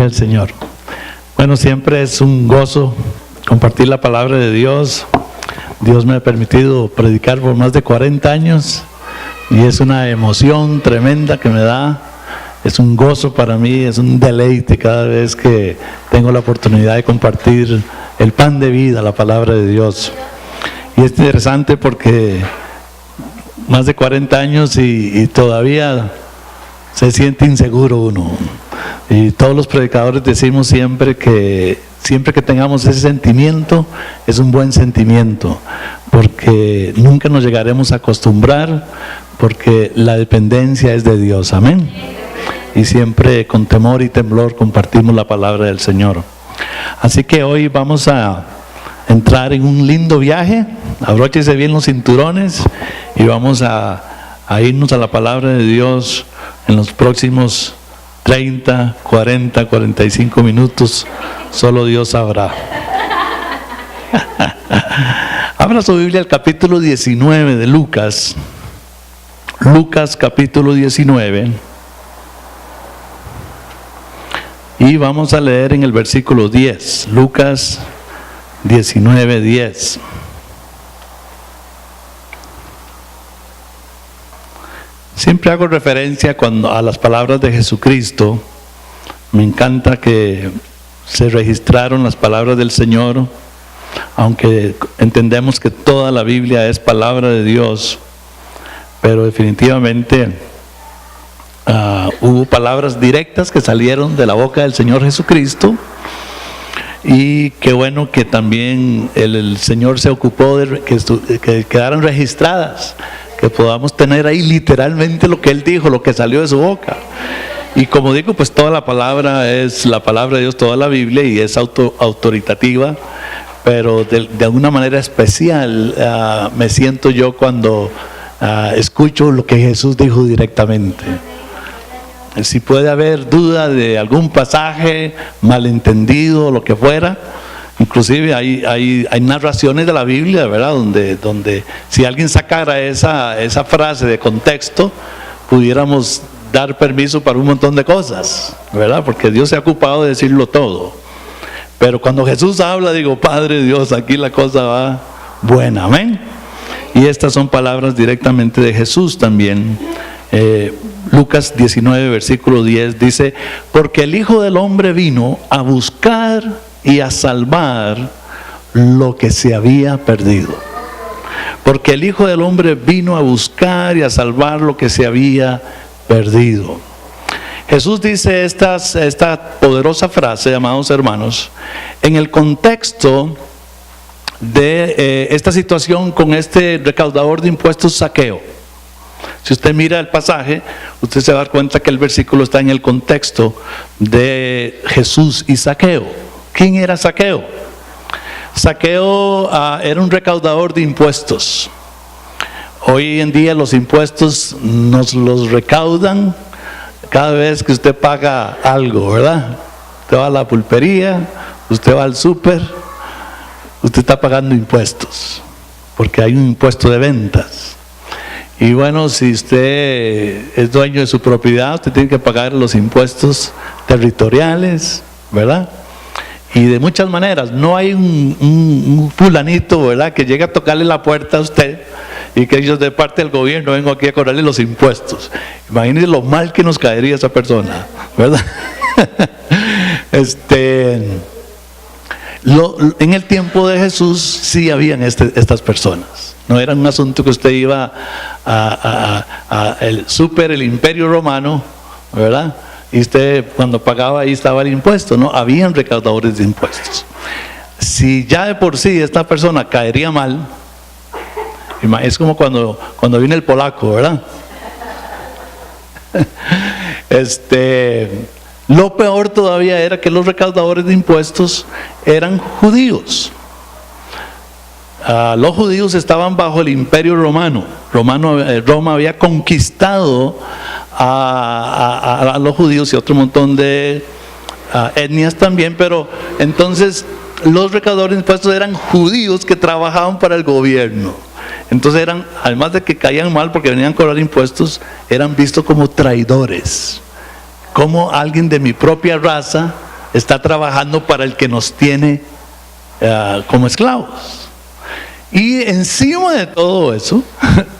Gloria al Señor. Bueno, siempre es un gozo compartir la palabra de Dios. Dios me ha permitido predicar por más de 40 años y es una emoción tremenda que me da. Es un gozo para mí, es un deleite cada vez que tengo la oportunidad de compartir el pan de vida, la palabra de Dios. Y es interesante porque más de 40 años y todavía se siente inseguro uno. Y todos los predicadores decimos siempre que tengamos ese sentimiento, es un buen sentimiento, porque nunca nos llegaremos a acostumbrar, porque la dependencia es de Dios, amén. Y siempre con temor y temblor compartimos la palabra del Señor. Así que hoy vamos a entrar en un lindo viaje. Abróchese bien los cinturones y vamos a irnos a la palabra de Dios en los próximos 30, 40, 45 minutos. Solo Dios sabrá. Abra su Biblia al capítulo 19 de Lucas. Lucas capítulo 19. Y vamos a leer en el versículo 10. Lucas 19, 10. Siempre hago referencia a las palabras de Jesucristo. Me encanta que se registraron las palabras del Señor, aunque entendemos que toda la Biblia es palabra de Dios, pero definitivamente hubo palabras directas que salieron de la boca del Señor Jesucristo. Y qué bueno que también el Señor se ocupó de que quedaran registradas, que podamos tener ahí literalmente lo que Él dijo, lo que salió de su boca. Y como digo, pues toda la palabra es la palabra de Dios, toda la Biblia, y es autoritativa, pero de alguna manera especial me siento yo cuando escucho lo que Jesús dijo directamente. Si puede haber duda de algún pasaje, malentendido, lo que fuera, inclusive hay narraciones de la Biblia, ¿verdad? Donde si alguien sacara esa frase de contexto, pudiéramos dar permiso para un montón de cosas, ¿verdad? Porque Dios se ha ocupado de decirlo todo. Pero cuando Jesús habla, digo, Padre Dios, aquí la cosa va buena, amén. Y estas son palabras directamente de Jesús también. Lucas 19, versículo 10 dice: porque el Hijo del Hombre vino a buscar y a salvar lo que se había perdido. Porque el Hijo del Hombre vino a buscar y a salvar lo que se había perdido. Jesús dice esta poderosa frase, amados hermanos, en el contexto de esta situación con este recaudador de impuestos, Zaqueo. Si usted mira el pasaje, usted se va a dar cuenta que el versículo está en el contexto de Jesús y Zaqueo. ¿Quién era Zaqueo? Zaqueo era un recaudador de impuestos. Hoy en día los impuestos nos los recaudan cada vez que usted paga algo, ¿verdad? Usted va a la pulpería, usted va al súper, usted está pagando impuestos, porque hay un impuesto de ventas. Y bueno, si usted es dueño de su propiedad, usted tiene que pagar los impuestos territoriales, ¿verdad? Y de muchas maneras. No hay un fulanito, ¿verdad?, que llegue a tocarle la puerta a usted y que ellos de parte del gobierno vengo aquí a cobrarle los impuestos. Imagínense lo mal que nos caería esa persona, ¿verdad? En el tiempo de Jesús sí habían estas personas. No era un asunto que usted iba el súper, el Imperio Romano, ¿verdad? Y usted cuando pagaba ahí estaba el impuesto, ¿no? Habían recaudadores de impuestos. Si ya de por sí esta persona caería mal, es como cuando viene el polaco, ¿verdad? Lo peor todavía era que los recaudadores de impuestos eran judíos. Los judíos estaban bajo el Imperio Romano. Roma había conquistado a los judíos y otro montón de etnias también, pero entonces los recaudadores de impuestos eran judíos que trabajaban para el gobierno. Entonces eran, además de que caían mal porque venían a cobrar impuestos, eran vistos como traidores. Como alguien de mi propia raza está trabajando para el que nos tiene como esclavos. Y encima de todo eso,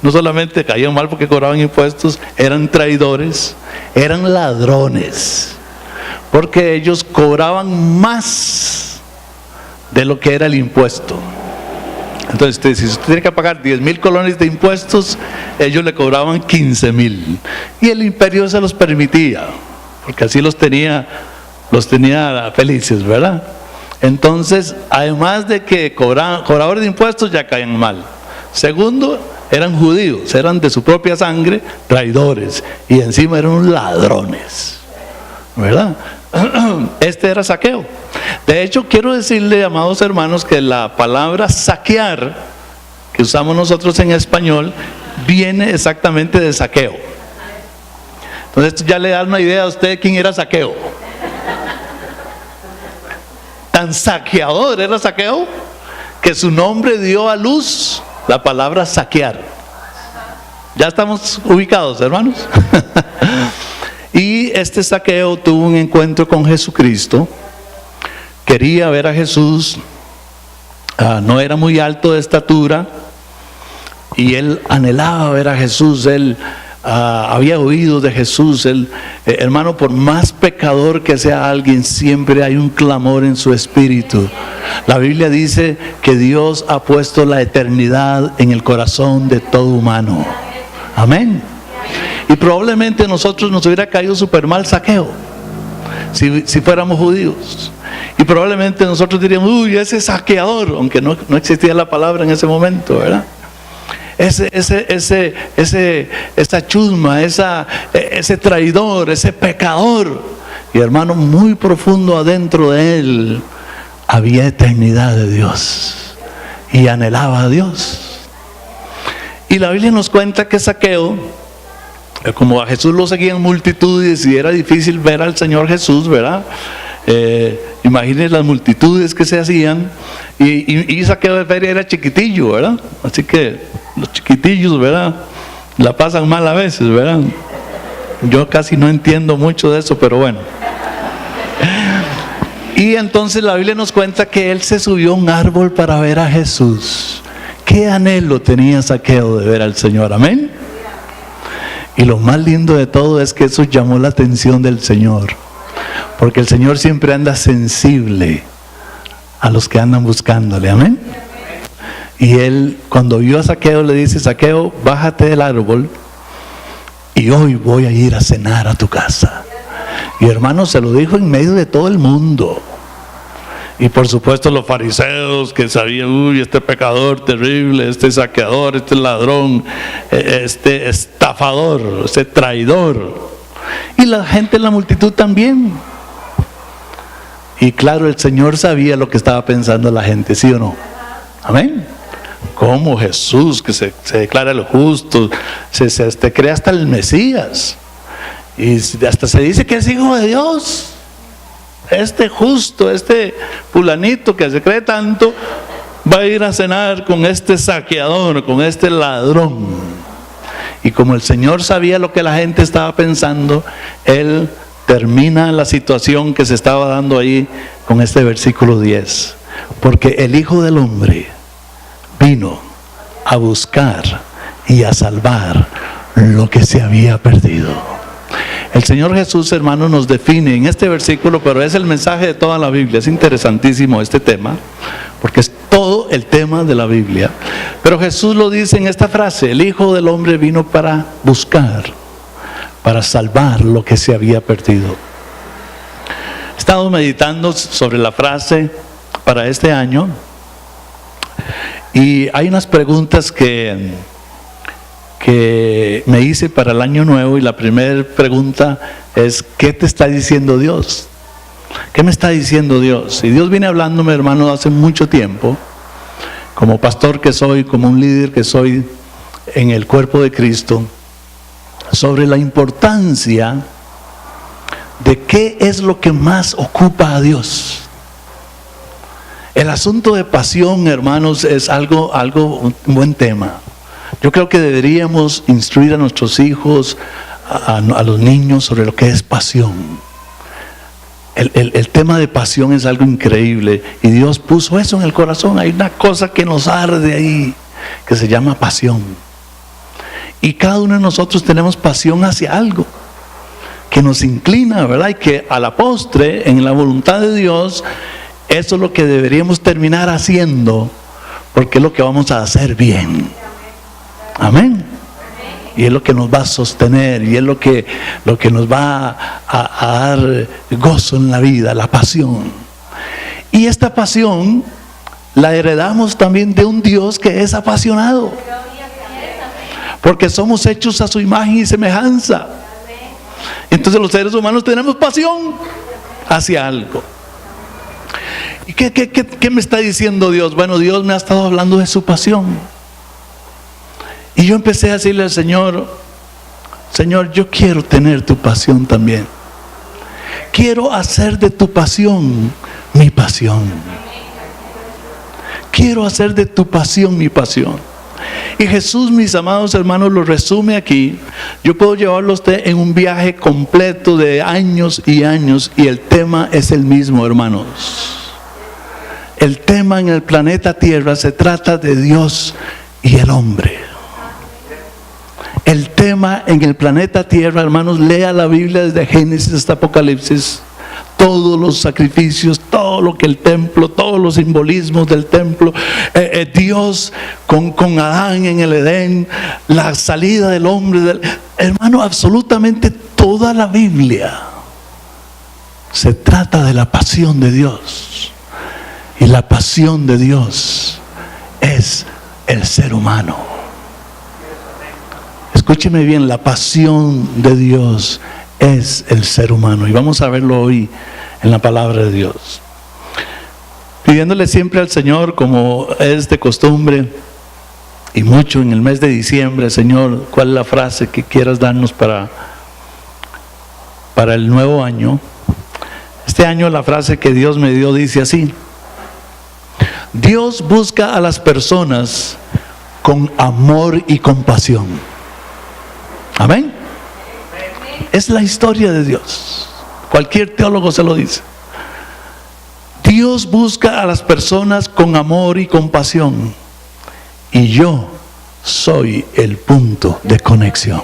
no solamente caían mal porque cobraban impuestos, eran traidores, eran ladrones, porque ellos cobraban más de lo que era el impuesto. Entonces, si usted tiene que pagar 10,000 colones de impuestos, ellos le cobraban 15,000. Y el imperio se los permitía, porque así los tenía felices, ¿verdad? Entonces, además de que cobradores de impuestos ya caían mal. Segundo, eran judíos, eran de su propia sangre, traidores, y encima eran ladrones, ¿verdad? Este era Zaqueo. De hecho, quiero decirle, amados hermanos, que la palabra saquear, que usamos nosotros en español, viene exactamente de saqueo. Entonces, esto ya le da una idea a usted quién era Zaqueo. Tan saqueador era Zaqueo que su nombre dio a luz la palabra saquear. Ya estamos ubicados, hermanos. Y este Zaqueo tuvo un encuentro con Jesucristo. Quería ver a Jesús. No era muy alto de estatura y él anhelaba ver a Jesús. Él había oído de Jesús. Hermano, por más pecador que sea alguien, siempre hay un clamor en su espíritu. La Biblia dice que Dios ha puesto la eternidad en el corazón de todo humano. Amén. Y probablemente a nosotros nos hubiera caído súper mal Zaqueo si fuéramos judíos. Y probablemente nosotros diríamos, uy, ese saqueador, aunque no existía la palabra en ese momento, ¿verdad? Esa chusma, ese traidor, ese pecador. Y hermano, muy profundo adentro de él había eternidad de Dios y anhelaba a Dios. Y la Biblia nos cuenta que Zaqueo, como a Jesús lo seguían multitudes y era difícil ver al Señor Jesús, ¿verdad? Imagínense las multitudes que se hacían, y Zaqueo de feria era chiquitillo, ¿verdad? Así que los chiquitillos, ¿verdad?, la pasan mal a veces, ¿verdad? Yo casi no entiendo mucho de eso, pero bueno. Y entonces la Biblia nos cuenta que él se subió a un árbol para ver a Jesús. ¿Qué anhelo tenía Zaqueo de ver al Señor? Amén. Y lo más lindo de todo es que eso llamó la atención del Señor, porque el Señor siempre anda sensible a los que andan buscándole. Amén. Y él, cuando vio a Zaqueo, le dice: Zaqueo, bájate del árbol y hoy voy a ir a cenar a tu casa. Y hermano, se lo dijo en medio de todo el mundo. Y por supuesto los fariseos que sabían, uy, este pecador terrible, este saqueador, este ladrón, este estafador, este traidor. Y la gente en la multitud también. Y claro, el Señor sabía lo que estaba pensando la gente, ¿sí o no? Amén. Como Jesús, que se declara el justo, se cree hasta el Mesías, y hasta se dice que es hijo de Dios. Este justo, este fulanito que se cree tanto, va a ir a cenar con este saqueador, con este ladrón. Y como el Señor sabía lo que la gente estaba pensando, Él termina la situación que se estaba dando ahí con este versículo 10. Porque el Hijo del Hombre vino a buscar y a salvar lo que se había perdido. El Señor Jesús, hermano, nos define en este versículo, pero es el mensaje de toda la Biblia. Es interesantísimo este tema, porque es todo el tema de la Biblia. Pero Jesús lo dice en esta frase: el Hijo del Hombre vino para buscar, para salvar lo que se había perdido. He estado meditando sobre la frase para este año, y hay unas preguntas que me hice para el año nuevo, y la primera pregunta es: ¿qué te está diciendo Dios? ¿Qué me está diciendo Dios? Y Dios viene hablándome, hermano, hace mucho tiempo, como pastor que soy, como un líder que soy en el cuerpo de Cristo, sobre la importancia de qué es lo que más ocupa a Dios. El asunto de pasión, hermanos, es un buen tema. Yo creo que deberíamos instruir a nuestros hijos, a los niños, sobre lo que es pasión. El tema de pasión es algo increíble y Dios puso eso en el corazón. Hay una cosa que nos arde ahí que se llama pasión, y cada uno de nosotros tenemos pasión hacia algo que nos inclina, ¿verdad? Y que a la postre, en la voluntad de Dios, eso es lo que deberíamos terminar haciendo, porque es lo que vamos a hacer bien. Amén. Y es lo que nos va a sostener, y es lo que nos va a dar gozo en la vida, la pasión. Y esta pasión la heredamos también de un Dios que es apasionado, porque somos hechos a su imagen y semejanza. Entonces los seres humanos tenemos pasión hacia algo. ¿Y qué me está diciendo Dios? Bueno, Dios me ha estado hablando de su pasión. Y yo empecé a decirle al Señor: Señor, yo quiero tener tu pasión también. Quiero hacer de tu pasión mi pasión. Quiero hacer de tu pasión mi pasión. Y Jesús, mis amados hermanos, lo resume aquí. Yo puedo llevarlo a usted en un viaje completo de años y años, y el tema es el mismo, hermanos. El tema en el planeta Tierra se trata de Dios y el hombre. El tema en el planeta Tierra, hermanos, lea la Biblia desde Génesis hasta Apocalipsis. Todos los sacrificios, todo lo que el templo, todos los simbolismos del templo, Dios con Adán en el Edén, la salida del hombre, hermano, absolutamente toda la Biblia se trata de la pasión de Dios. Y la pasión de Dios es el ser humano. Escúcheme bien, la pasión de Dios es el ser humano, y vamos a verlo hoy en la palabra de Dios, pidiéndole siempre al Señor, como es de costumbre, y mucho en el mes de diciembre: Señor, ¿cuál es la frase que quieras darnos para el nuevo año? Este año la frase que Dios me dio dice así: Dios busca a las personas con amor y compasión. Amén. Es la historia de Dios. Cualquier teólogo se lo dice. Dios busca a las personas con amor y compasión, y yo soy el punto de conexión.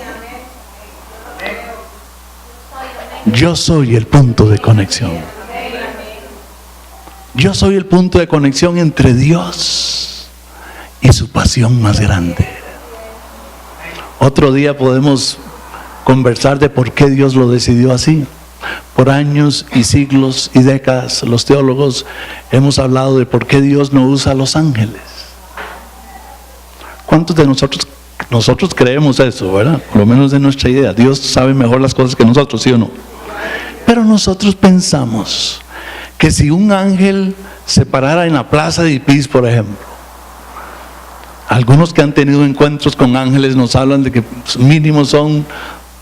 Yo soy el punto de conexión. Yo soy el punto de conexión entre Dios y su pasión más grande. Otro día podemos conversar de por qué Dios lo decidió así. Por años y siglos y décadas, los teólogos hemos hablado de por qué Dios no usa a los ángeles. ¿Cuántos de nosotros creemos eso, verdad? Por lo menos de nuestra idea. Dios sabe mejor las cosas que nosotros, ¿sí o no? Pero nosotros pensamos que si un ángel se parara en la plaza de Ipís, por ejemplo, algunos que han tenido encuentros con ángeles nos hablan de que mínimo son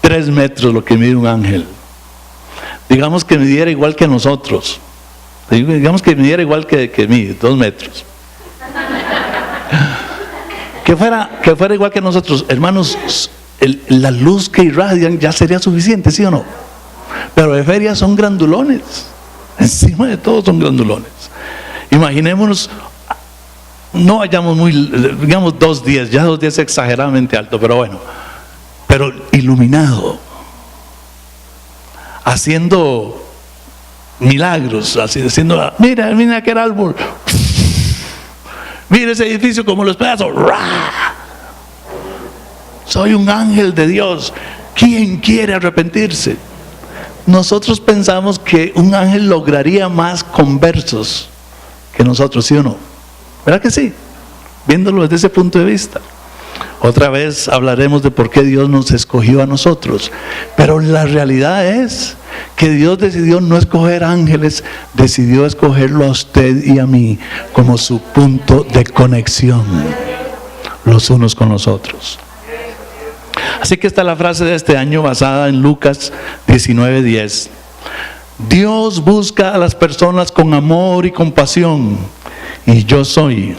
3 metros lo que mide un ángel. Digamos que midiera igual que nosotros. Digamos que midiera igual que mí, 2 metros. Que fuera igual que nosotros, hermanos, la luz que irradian ya sería suficiente, ¿sí o no? Pero de feria son grandulones. Encima de todo son grandulones. Imaginémonos, no vayamos digamos 2 días, ya 2 días es exageradamente alto, pero bueno, pero iluminado, haciendo milagros, haciendo, mira aquel árbol, mira ese edificio como los pedazos. Soy un ángel de Dios. ¿Quién quiere arrepentirse? Nosotros pensamos que un ángel lograría más conversos que nosotros, ¿sí o no? ¿Verdad que sí? Viéndolo desde ese punto de vista. Otra vez hablaremos de por qué Dios nos escogió a nosotros. Pero la realidad es que Dios decidió no escoger ángeles, decidió escogerlo a usted y a mí como su punto de conexión los unos con los otros. Así que esta es la frase de este año, basada en Lucas 19:10. Dios busca a las personas con amor y compasión, y yo soy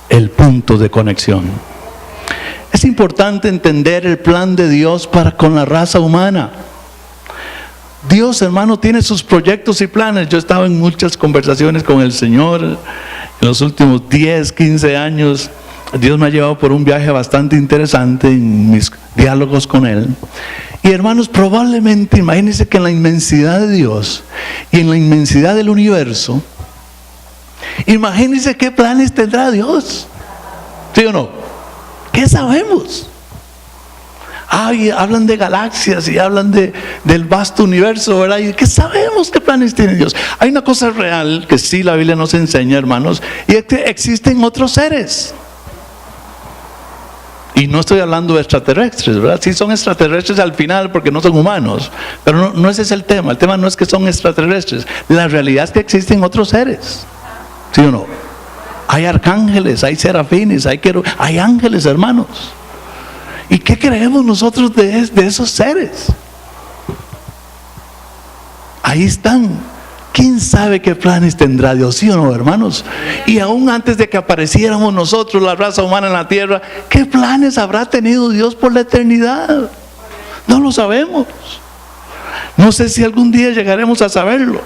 el punto de conexión. Es importante entender el plan de Dios para con la raza humana. Dios, hermano, tiene sus proyectos y planes. Yo he estado en muchas conversaciones con el Señor en los últimos 10, 15 años. Dios me ha llevado por un viaje bastante interesante en mis diálogos con Él. Y hermanos, probablemente, imagínense que en la inmensidad de Dios y en la inmensidad del universo, imagínense qué planes tendrá Dios. ¿Sí o no? ¿Qué sabemos? Ay, hablan de galaxias y hablan del vasto universo, ¿verdad? ¿Y qué sabemos? ¿Qué planes tiene Dios? Hay una cosa real que sí la Biblia nos enseña, hermanos, y es que existen otros seres. Y no estoy hablando de extraterrestres, ¿verdad? Sí son extraterrestres al final porque no son humanos, pero no ese es el tema. El tema no es que son extraterrestres. La realidad es que existen otros seres. ¿Sí o no? Hay arcángeles, hay serafines, hay ángeles, hermanos. ¿Y qué creemos nosotros de esos seres? Ahí están. ¿Quién sabe qué planes tendrá Dios? ¿Sí o no, hermanos? Y aún antes de que apareciéramos nosotros, la raza humana en la tierra, ¿qué planes habrá tenido Dios por la eternidad? No lo sabemos. No sé si algún día llegaremos a saberlo.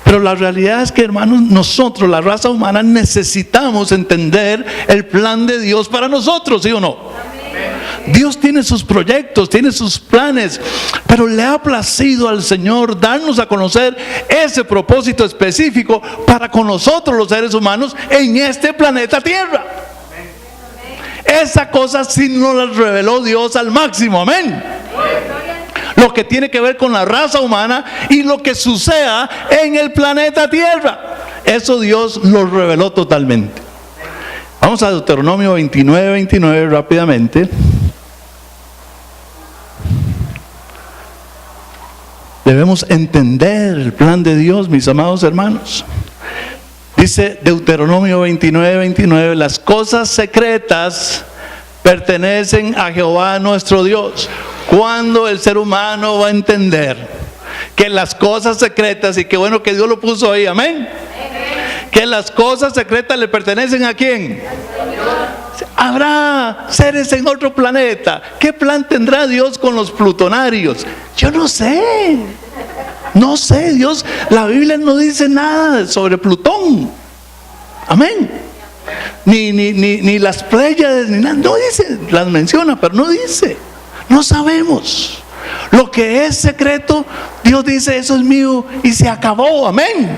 Pero la realidad es que, hermanos, nosotros, la raza humana, necesitamos entender el plan de Dios para nosotros, ¿sí o no? Dios tiene sus proyectos, tiene sus planes, pero le ha placido al Señor darnos a conocer ese propósito específico para con nosotros los seres humanos en este planeta Tierra. Esa cosa sí nos la reveló Dios al máximo, amén. Lo que tiene que ver con la raza humana y lo que suceda en el planeta Tierra, eso Dios lo reveló totalmente. Vamos a Deuteronomio 29 rápidamente. Debemos entender el plan de Dios, mis amados hermanos. Dice Deuteronomio 29, las cosas secretas pertenecen a Jehová nuestro Dios. ¿Cuándo el ser humano va a entender que las cosas secretas, y qué bueno que Dios lo puso ahí, amén? Que las cosas secretas le pertenecen a quién? Habrá seres en otro planeta. ¿Qué plan tendrá Dios con los plutonarios? Yo no sé. No sé, Dios, la Biblia no dice nada sobre Plutón. Amén. Ni las Pléyades, ni nada. No dice, las menciona, pero no dice. No sabemos. Lo que es secreto, Dios dice, eso es mío y se acabó, amén.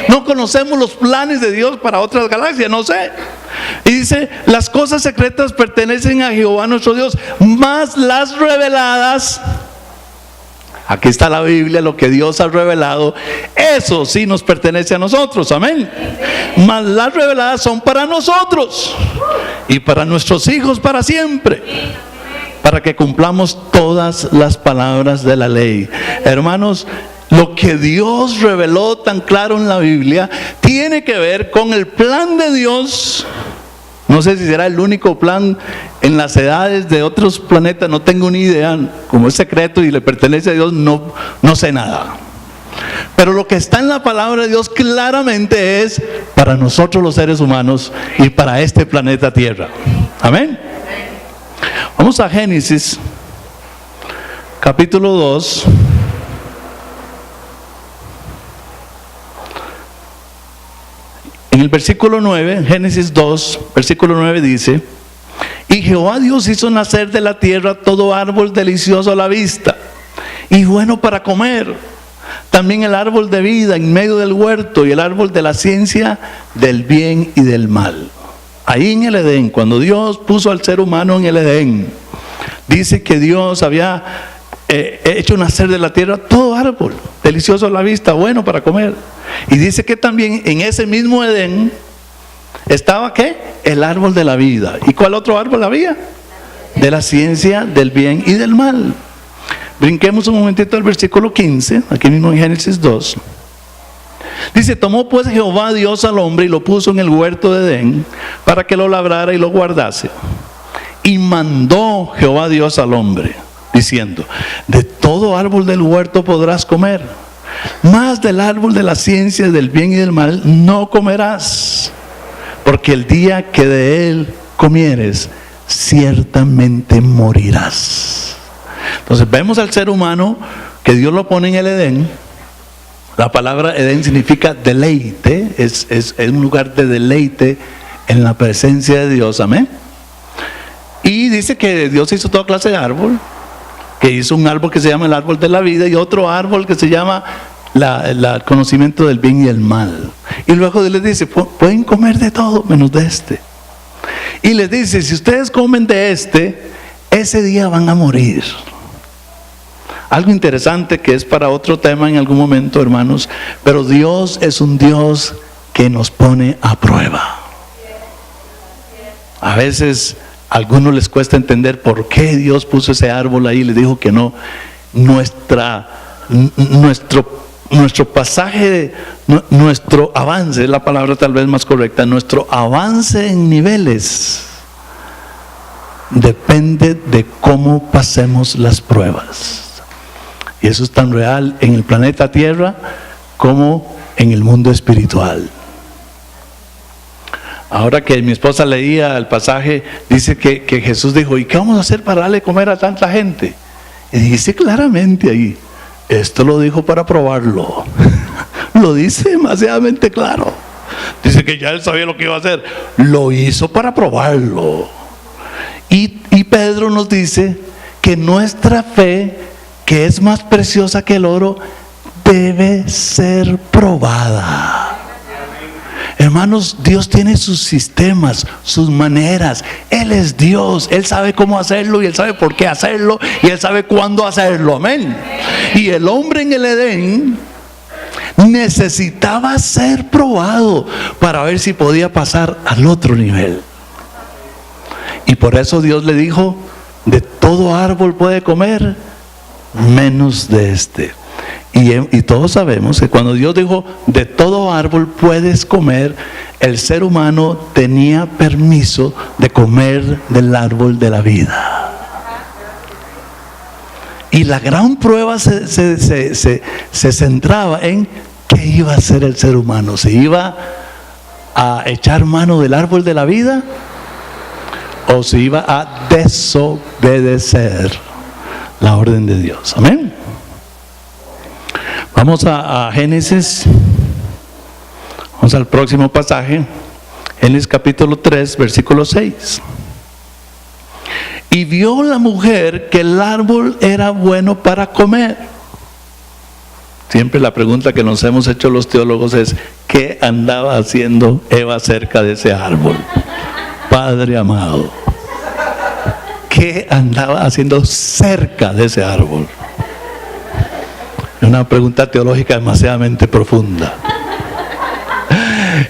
No conocemos los planes de Dios para otras galaxias, no sé. Y dice, las cosas secretas pertenecen a Jehová nuestro Dios, mas las reveladas, aquí está la Biblia, lo que Dios ha revelado, eso sí nos pertenece a nosotros, amén. Mas las reveladas son para nosotros y para nuestros hijos para siempre, para que cumplamos todas las palabras de la ley. Hermanos, lo que Dios reveló tan claro en la Biblia tiene que ver con el plan de Dios. No sé si será el único plan en las edades de otros planetas, no tengo ni idea. Como es secreto y le pertenece a Dios, no sé nada. Pero lo que está en la palabra de Dios claramente es para nosotros los seres humanos y para este planeta Tierra. Amén. Vamos a Génesis, capítulo 2. En el versículo 9, Génesis 2, versículo 9 dice: y Jehová Dios hizo nacer de la tierra todo árbol delicioso a la vista y bueno para comer, también el árbol de vida en medio del huerto y el árbol de la ciencia del bien y del mal. Ahí en el Edén, cuando Dios puso al ser humano en el Edén, dice que Dios había hecho nacer de la tierra todo árbol delicioso a la vista, bueno para comer. Y dice que también en ese mismo Edén estaba ¿qué? El árbol de la vida. ¿Y cuál otro árbol había? De la ciencia del bien y del mal. Brinquemos un momentito al versículo 15, aquí mismo en Génesis 2. Dice: tomó pues Jehová Dios al hombre y lo puso en el huerto de Edén para que lo labrara y lo guardase. Y mandó Jehová Dios al hombre, diciendo: de todo árbol del huerto podrás comer, mas del árbol de la ciencia del bien y del mal no comerás, porque el día que de él comieres, ciertamente morirás. Entonces vemos al ser humano que Dios lo pone en el Edén. La palabra Edén significa deleite, es un lugar de deleite en la presencia de Dios, amén. Y dice que Dios hizo toda clase de árbol, que hizo un árbol que se llama el árbol de la vida y otro árbol que se llama el conocimiento del bien y el mal. Y luego Dios les dice, pueden comer de todo menos de este. Y les dice, si ustedes comen de este, ese día van a morir. Algo interesante que es para otro tema en algún momento, hermanos, pero Dios es un Dios que nos pone a prueba. A veces a algunos les cuesta entender por qué Dios puso ese árbol ahí y les dijo que no. Nuestro pasaje, nuestro avance, es la palabra tal vez más correcta, nuestro avance en niveles depende de cómo pasemos las pruebas. Y eso es tan real en el planeta Tierra como en el mundo espiritual. Ahora que mi esposa leía el pasaje, dice que Jesús dijo, ¿y qué vamos a hacer para darle comer a tanta gente? Y dice claramente ahí, esto lo dijo para probarlo. Lo dice demasiadamente claro. Dice que ya él sabía lo que iba a hacer. Lo hizo para probarlo. Y Pedro nos dice que nuestra fe, que es más preciosa que el oro, debe ser probada. Hermanos, Dios tiene sus sistemas, sus maneras. Él es Dios, Él sabe cómo hacerlo y Él sabe por qué hacerlo y Él sabe cuándo hacerlo, amén. Y el hombre en el Edén necesitaba ser probado para ver si podía pasar al otro nivel. Y por eso Dios le dijo, de todo árbol puede comer, menos de este. Y todos sabemos que cuando Dios dijo, de todo árbol puedes comer, el ser humano tenía permiso de comer del árbol de la vida. Y la gran prueba se centraba en qué iba a hacer el ser humano. ¿Se iba a echar mano del árbol de la vida o se iba a desobedecer la orden de Dios? Amén. Vamos a Génesis. Vamos al próximo pasaje. Génesis capítulo 3, versículo 6. Y vio la mujer que el árbol era bueno para comer. Siempre la pregunta que nos hemos hecho los teólogos es, ¿qué andaba haciendo Eva cerca de ese árbol? Padre amado, ¿qué andaba haciendo cerca de ese árbol? Una pregunta teológica demasiadamente profunda.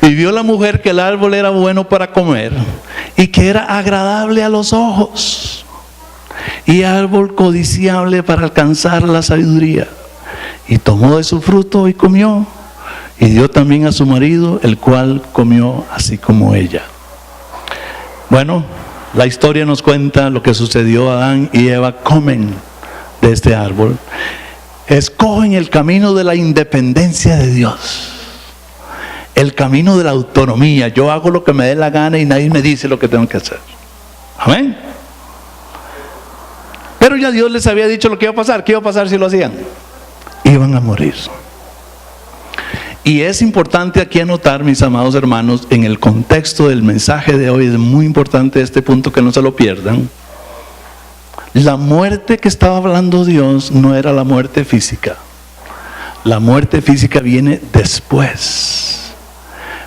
Y vio la mujer que el árbol era bueno para comer y que era agradable a los ojos y árbol codiciable para alcanzar la sabiduría. Y tomó de su fruto y comió, y dio también a su marido, el cual comió así como ella. Bueno, la historia nos cuenta lo que sucedió. Adán y Eva comen de este árbol. Escogen el camino de la independencia de Dios, el camino de la autonomía. Yo hago lo que me dé la gana y nadie me dice lo que tengo que hacer. Amén. Pero ya Dios les había dicho lo que iba a pasar. ¿Qué iba a pasar si lo hacían? Iban a morir. Y es importante aquí anotar, mis amados hermanos, en el contexto del mensaje de hoy, es muy importante este punto, que no se lo pierdan. La muerte que estaba hablando Dios no era la muerte física. La muerte física viene después.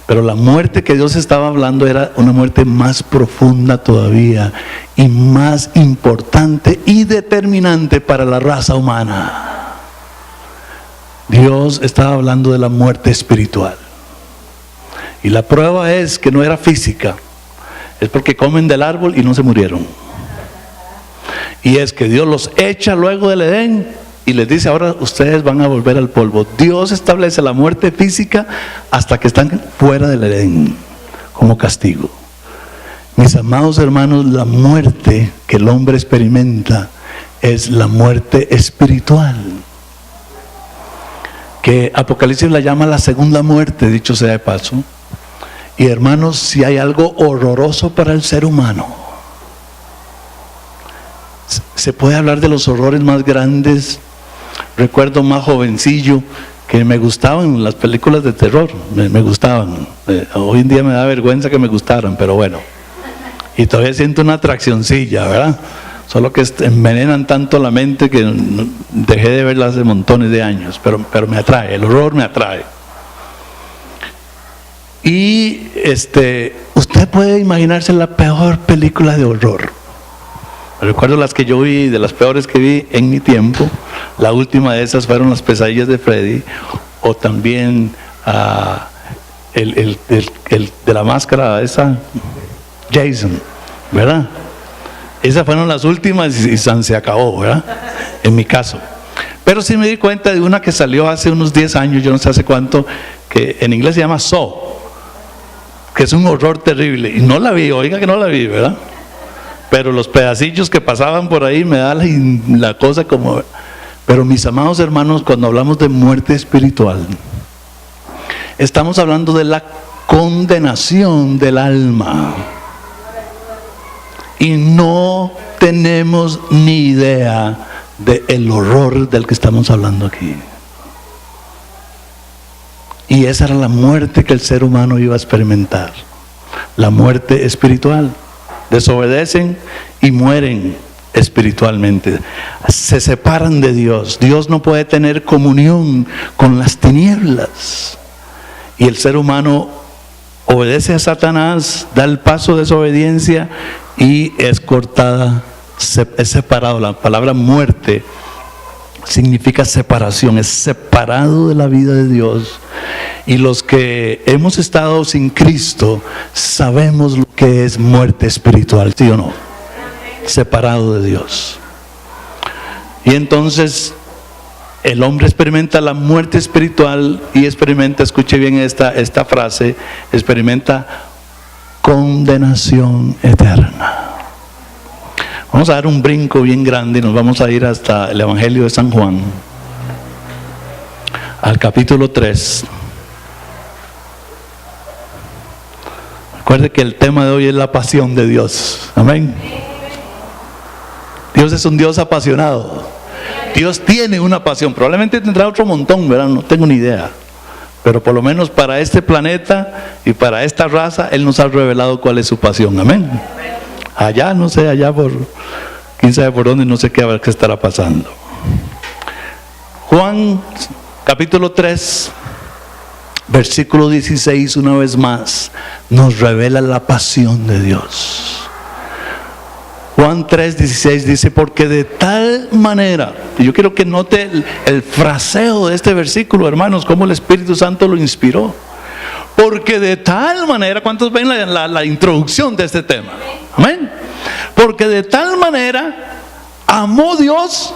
Pero la muerte que Dios estaba hablando era una muerte más profunda todavía y más importante y determinante para la raza humana. Dios estaba hablando de la muerte espiritual. Y la prueba es que no era física. Es porque comen del árbol y no se murieron. Y es que Dios los echa luego del Edén y les dice, ahora ustedes van a volver al polvo. Dios establece la muerte física hasta que están fuera del Edén, como castigo. Mis amados hermanos, la muerte que el hombre experimenta es la muerte espiritual, que Apocalipsis la llama la segunda muerte, dicho sea de paso. Y hermanos, si hay algo horroroso para el ser humano, se puede hablar de los horrores más grandes, recuerdo más jovencillo que me gustaban las películas de terror, me gustaban. Hoy en día me da vergüenza que me gustaran, pero bueno. Y todavía siento una atraccioncilla, ¿verdad? Solo que envenenan tanto la mente que dejé de verlas hace montones de años, pero me atrae, el horror me atrae. Y usted puede imaginarse la peor película de horror. Recuerdo las que yo vi, de las peores que vi en mi tiempo. La última de esas fueron Las pesadillas de Freddy, o también el de la máscara esa, Jason, ¿verdad? Esas fueron las últimas y se acabó, ¿verdad? En mi caso. Pero sí me di cuenta de una que salió hace unos 10 años, yo no sé hace cuánto, que en inglés se llama Saw, que es un horror terrible. Y no la vi, oiga que no la vi, ¿verdad? Pero los pedacillos que pasaban por ahí me da la cosa como... Pero mis amados hermanos, cuando hablamos de muerte espiritual, estamos hablando de la condenación del alma. Y no tenemos ni idea del horror del que estamos hablando aquí. Y esa era la muerte que el ser humano iba a experimentar. La muerte espiritual. Desobedecen y mueren espiritualmente. Se separan de Dios. Dios no puede tener comunión con las tinieblas. Y el ser humano obedece a Satanás, da el paso de desobediencia y es cortada, es separado. La palabra muerte significa separación, es separado de la vida de Dios. Y los que hemos estado sin Cristo sabemos lo que es muerte espiritual, ¿sí o no? Separado de Dios. Y entonces el hombre experimenta la muerte espiritual y experimenta, escuche bien esta frase, experimenta condenación eterna. Vamos a dar un brinco bien grande y nos vamos a ir hasta el Evangelio de San Juan, al capítulo 3. Recuerde que el tema de hoy es la pasión de Dios. Amén. Dios es un Dios apasionado. Dios tiene una pasión. Probablemente tendrá otro montón, ¿verdad? No tengo ni idea. Pero por lo menos para este planeta y para esta raza, Él nos ha revelado cuál es su pasión. Amén. Allá, no sé, allá por, quién sabe por dónde, no sé qué estará pasando. Juan, capítulo 3, versículo 16, una vez más, nos revela la pasión de Dios. Juan 3:16 dice, porque de tal manera, y yo quiero que note el fraseo de este versículo, hermanos, cómo el Espíritu Santo lo inspiró. Porque de tal manera, ¿cuántos ven la introducción de este tema? Amén. Porque de tal manera amó Dios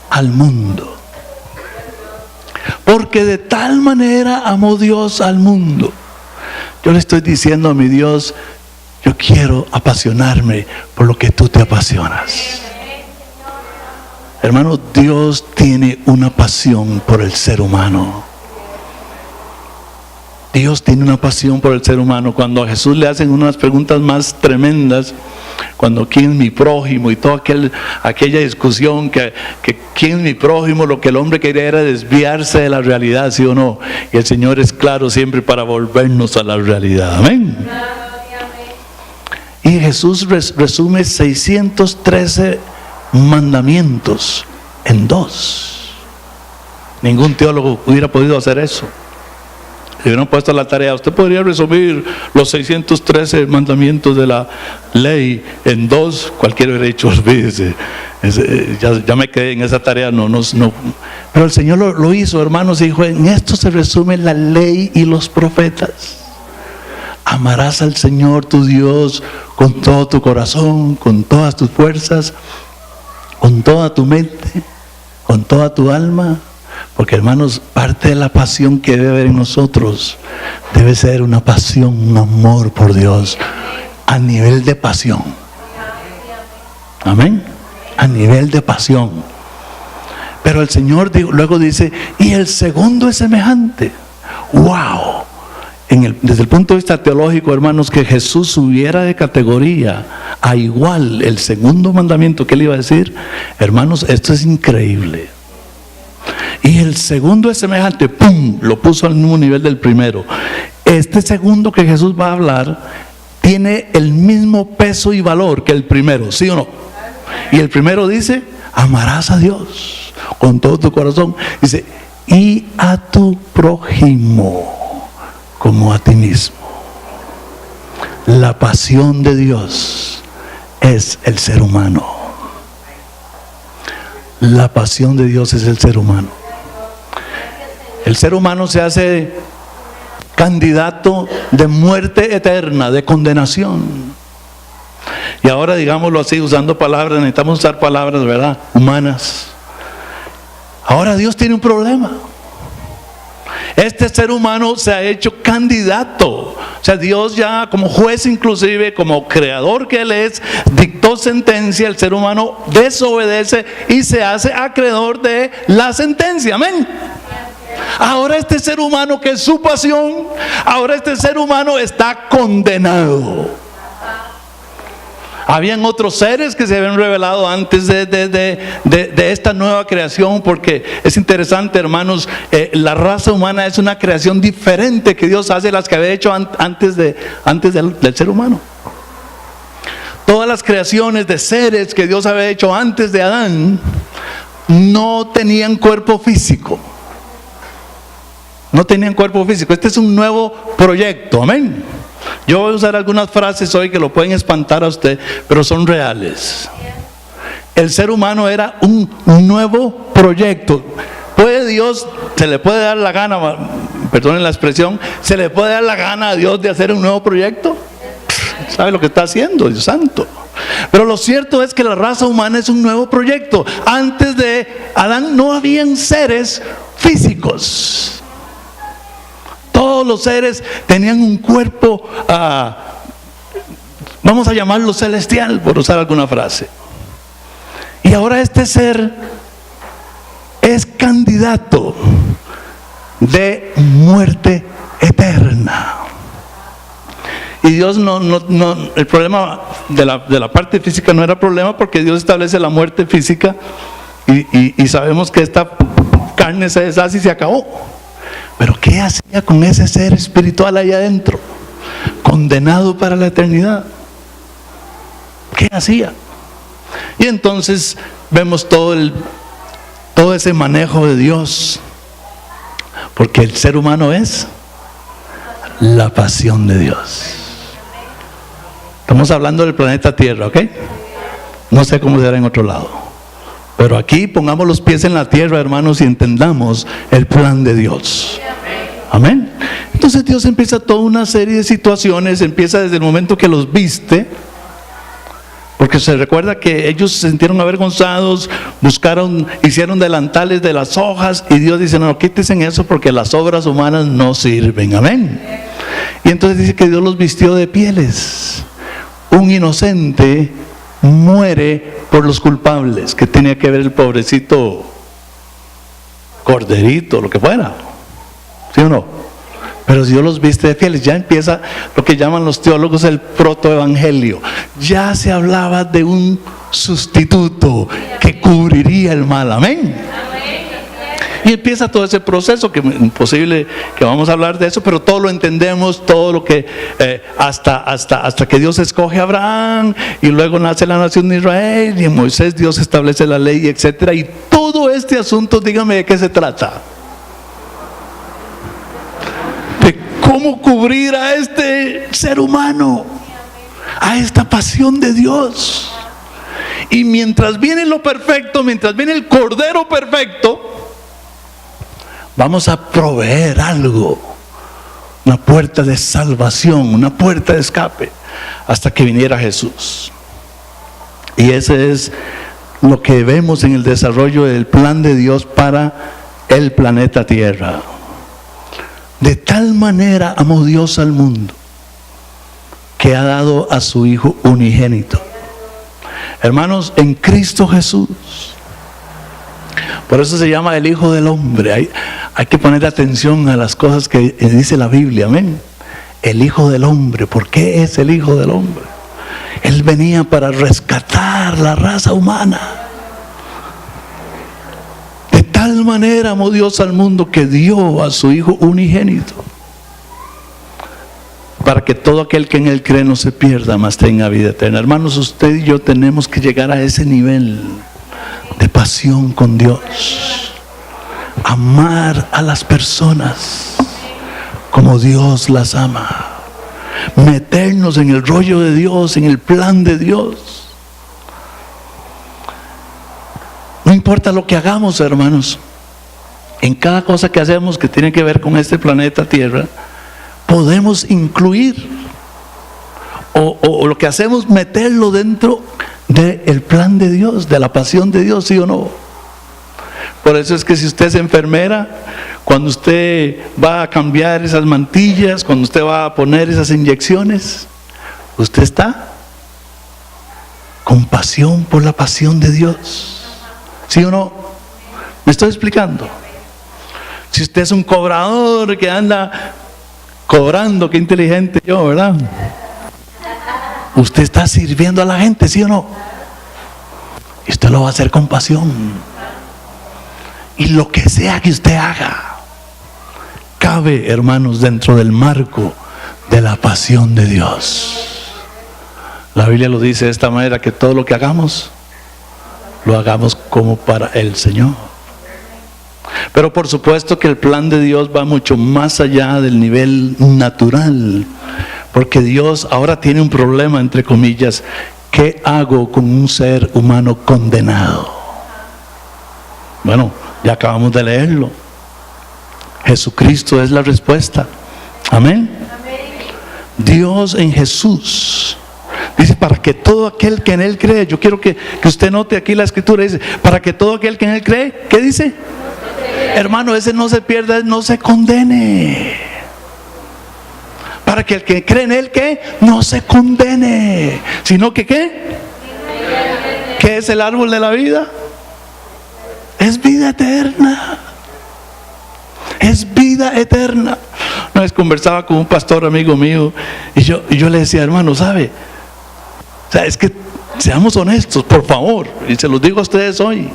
al mundo. Porque de tal manera amó Dios al mundo. Yo le estoy diciendo a mi Dios, yo quiero apasionarme por lo que tú te apasionas. Hermano, Dios tiene una pasión por el ser humano. Dios tiene una pasión por el ser humano. Cuando a Jesús le hacen unas preguntas más tremendas, cuando quién es mi prójimo y toda aquella discusión que quién es mi prójimo, lo que el hombre quería era desviarse de la realidad, ¿sí o no? Y el Señor es claro siempre para volvernos a la realidad. Amén. Y Jesús resume 613 mandamientos en 2. Ningún teólogo hubiera podido hacer eso. Si hubieran puesto la tarea, usted podría resumir los 613 mandamientos de la ley en 2, cualquiera hubiera dicho, olvídese, ya me quedé en esa tarea, no. Pero el Señor lo hizo, hermanos, y dijo, en esto se resume la ley y los profetas. Amarás al Señor tu Dios con todo tu corazón, con todas tus fuerzas, con toda tu mente, con toda tu alma. Porque, hermanos, parte de la pasión que debe haber en nosotros debe ser una pasión, un amor por Dios a nivel de pasión. Amén. A nivel de pasión. Pero el Señor luego dice, y el segundo es semejante. ¡Wow! Desde el punto de vista teológico, hermanos, que Jesús subiera de categoría a igual el segundo mandamiento que Él iba a decir, hermanos, esto es increíble. Y el segundo es semejante, ¡pum!, lo puso al mismo nivel del primero. Este segundo que Jesús va a hablar tiene el mismo peso y valor que el primero, ¿sí o no? Y el primero dice, amarás a Dios con todo tu corazón. Dice, y a tu prójimo como a ti mismo. La pasión de Dios es el ser humano. La pasión de Dios es el ser humano. El ser humano se hace candidato de muerte eterna, de condenación. Y ahora, digámoslo así, usando palabras, necesitamos usar palabras, ¿verdad?, humanas. Ahora Dios tiene un problema. Este ser humano se ha hecho candidato. O sea, Dios ya como juez, inclusive como creador que Él es, dictó sentencia. El ser humano desobedece y se hace acreedor de la sentencia. Amén. Ahora este ser humano, que es su pasión, ahora este ser humano está condenado. Habían otros seres que se habían revelado antes de esta nueva creación, porque es interesante, hermanos, la raza humana es una creación diferente que Dios hace, las que había hecho antes del ser humano. Todas las creaciones de seres que Dios había hecho antes de Adán no tenían cuerpo físico. No tenían cuerpo físico. Este es un nuevo proyecto, amén. Yo voy a usar algunas frases hoy que lo pueden espantar a usted, pero son reales. El ser humano era un nuevo proyecto. ¿Puede Dios, se le puede dar la gana, perdonen la expresión, se le puede dar la gana a Dios de hacer un nuevo proyecto? ¿Sabe lo que está haciendo, Dios santo? Pero lo cierto es que la raza humana es un nuevo proyecto. Antes de Adán no habían seres físicos. Todos los seres tenían un cuerpo, vamos a llamarlo celestial, por usar alguna frase. Y ahora este ser es candidato de muerte eterna. Y Dios el problema de la parte física no era problema, porque Dios establece la muerte física y sabemos que esta carne se deshace y se acabó. Pero ¿qué hacía con ese ser espiritual allá adentro, condenado para la eternidad? ¿Qué hacía? Y entonces vemos todo ese manejo de Dios, porque el ser humano es la pasión de Dios. Estamos hablando del planeta Tierra, ¿ok? No sé cómo será en otro lado, pero aquí pongamos los pies en la tierra, hermanos, y entendamos el plan de Dios. Amén. Entonces Dios empieza toda una serie de situaciones. Empieza desde el momento que los viste, porque se recuerda que ellos se sintieron avergonzados, hicieron delantales de las hojas, y Dios dice, no, quítense eso porque las obras humanas no sirven. Amén. Y entonces dice que Dios los vistió de pieles. Un inocente muere por los culpables. ¿Qué tenía que ver el pobrecito corderito, lo que fuera? ¿Sí o no? Pero Dios los viste de fieles. Ya empieza lo que llaman los teólogos el protoevangelio. Ya se hablaba de un sustituto que cubriría el mal. Amén. Y empieza todo ese proceso, que es imposible que vamos a hablar de eso, pero todo lo entendemos, todo lo que hasta que Dios escoge a Abraham, y luego nace la nación de Israel, y en Moisés Dios establece la ley, etcétera. Y todo este asunto, dígame de qué se trata. ¿Cómo cubrir a este ser humano, a esta pasión de Dios? Y mientras viene lo perfecto, mientras viene el Cordero perfecto, vamos a proveer algo, una puerta de salvación, una puerta de escape, hasta que viniera Jesús. Y ese es lo que vemos en el desarrollo del plan de Dios para el planeta Tierra. De tal manera amó Dios al mundo, que ha dado a su Hijo unigénito. Hermanos, en Cristo Jesús. Por eso se llama el Hijo del Hombre. Hay que poner atención a las cosas que dice la Biblia. Amén. El Hijo del Hombre. ¿Por qué es el Hijo del Hombre? Él venía para rescatar la raza humana. De tal manera amó Dios al mundo que dio a su Hijo unigénito, para que todo aquel que en Él cree no se pierda, mas tenga vida eterna. Hermanos, usted y yo tenemos que llegar a ese nivel de pasión con Dios. Amar a las personas como Dios las ama. Meternos en el rollo de Dios, en el plan de Dios. No importa lo que hagamos, hermanos. En cada cosa que hacemos que tiene que ver con este planeta Tierra, podemos incluir o lo que hacemos, meterlo dentro del plan de Dios, de la pasión de Dios, ¿sí o no? Por eso es que si usted es enfermera, cuando usted va a cambiar esas mantillas, cuando usted va a poner esas inyecciones, usted está con pasión por la pasión de Dios, ¿sí o no? ¿Me estoy explicando? Si usted es un cobrador que anda cobrando, qué inteligente yo, ¿verdad? Usted está sirviendo a la gente, ¿sí o no? Y usted lo va a hacer con pasión. Y lo que sea que usted haga, cabe, hermanos, dentro del marco de la pasión de Dios. La Biblia lo dice de esta manera, que todo lo que hagamos, lo hagamos como para el Señor. Pero por supuesto que el plan de Dios va mucho más allá del nivel natural, porque Dios ahora tiene un problema, entre comillas. ¿Qué hago con un ser humano condenado? Bueno, ya acabamos de leerlo. Jesucristo es la respuesta. Amén. Dios en Jesús dice, para que todo aquel que en Él cree. Yo quiero que usted note aquí la escritura, dice, para que todo aquel que en Él cree, ¿qué dice? Hermano, ese no se pierda, no se condene. Para que el que cree en Él, ¿qué? No se condene, sino que ¿qué? ¿Qué es el árbol de la vida? Es vida eterna. Es vida eterna. Una vez conversaba con un pastor amigo mío y yo le decía, hermano, ¿sabe? O sea, es que seamos honestos, por favor, y se los digo a ustedes hoy.